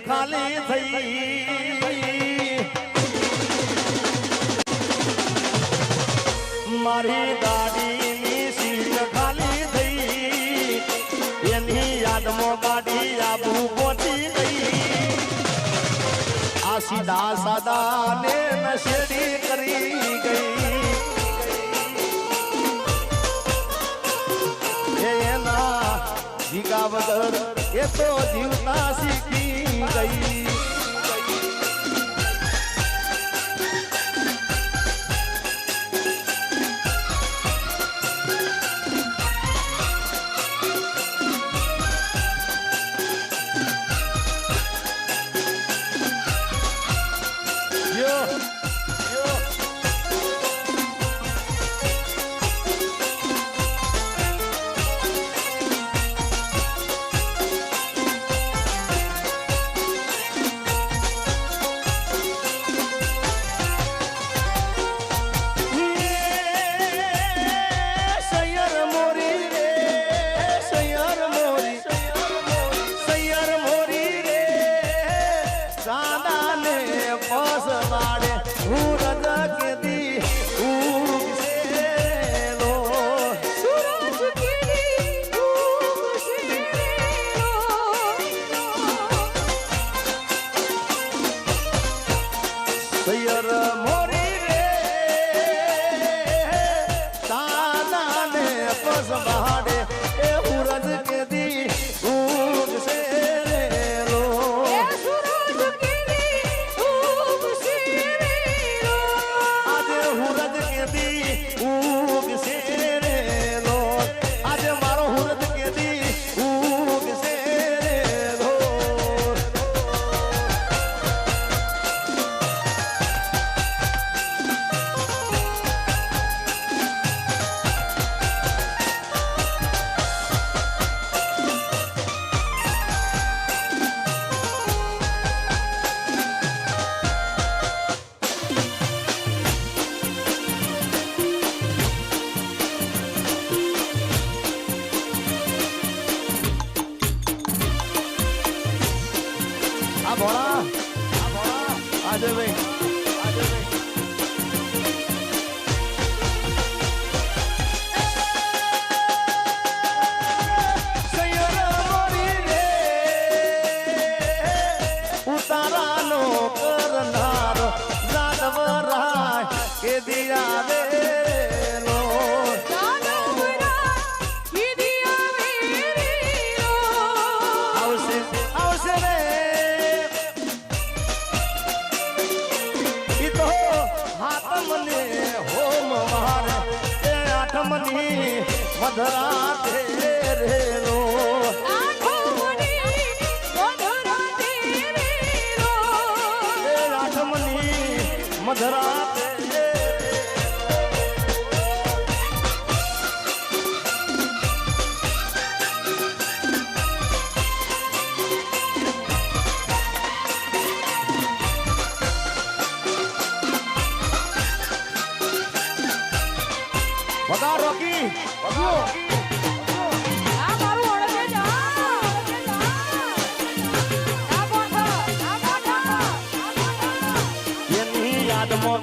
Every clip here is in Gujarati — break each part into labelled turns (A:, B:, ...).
A: ખાલી થઈ મારી ગાડીની સીટ ખાલી થઈ એની યાદમાં ગાડી આબુ પહોંચી ગઈ આ સીધા સાદા ને નશેડી કરી ગઈ એના જીગા વગર એ તો જીવતા શીખી ગઈ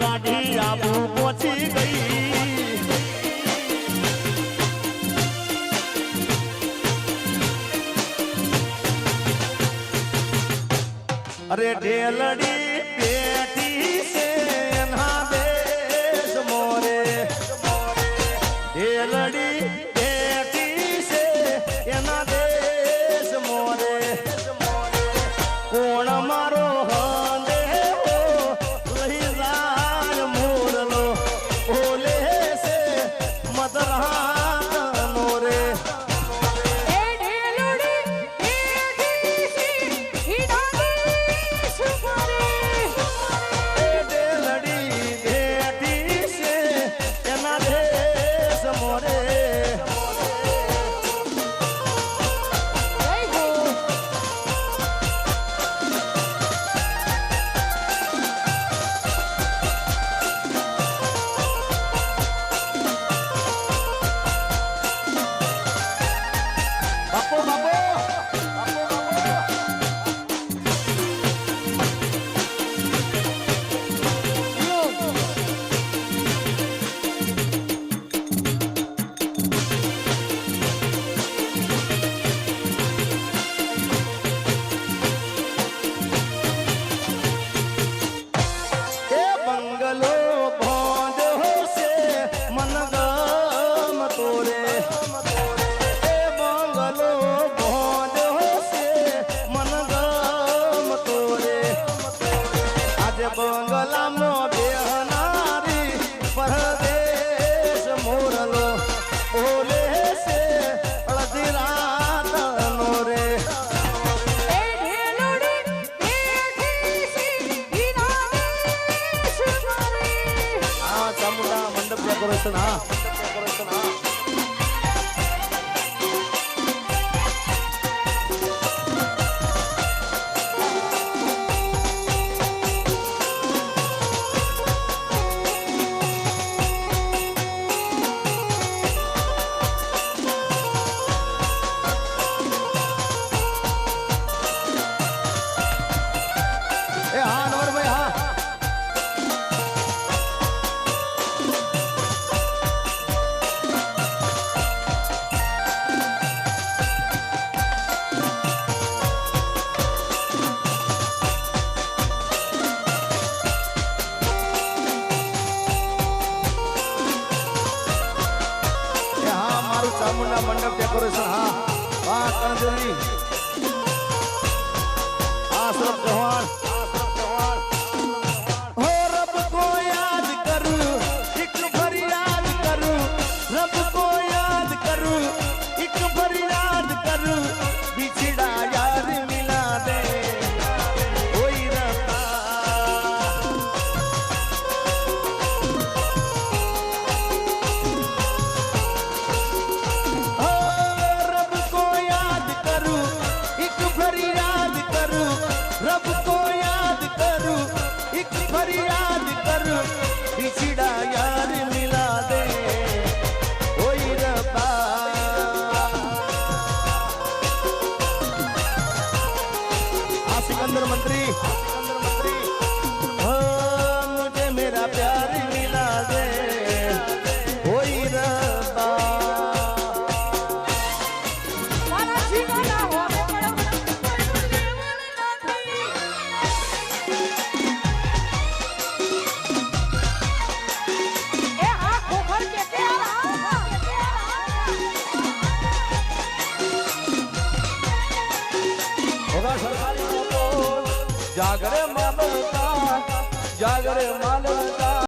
A: ગાડી આબુ પહોંચી ગઈ અરે ઢેલડી બેઠી છે એના દેશ મોરે ઢેલડી બેઠી છે એના દેશ મોરે કોણ મારો
B: Sorry.
A: આજે બંગલામાં બેહનારી પરદેશ મોરલો બોલે છે અડધી રાતનો રે. આ ચામુંડા મંડપ ડેકોરેશન હા ડેકોરેશન હા. ચામુંડા મંડપ ડેકોરેશન હા વાહ કણજોરી આશ્રમ ચૌહાણ हो रब को याद करूं एक फरियाद करूं रब को याद करूं एक फरियाद करूं बिछड़ा यार मिला दे कोई रब्बा हो रब को याद करूं एक फरियाद करूं रब को याद करूं एक फरियाद करूं बिछड़ा यार मिला दे कोई रब्बा आ सिकंदर मंत्री हो मुझे मेरा प्यार मिला दे कोई रब्बा जागरे मानवता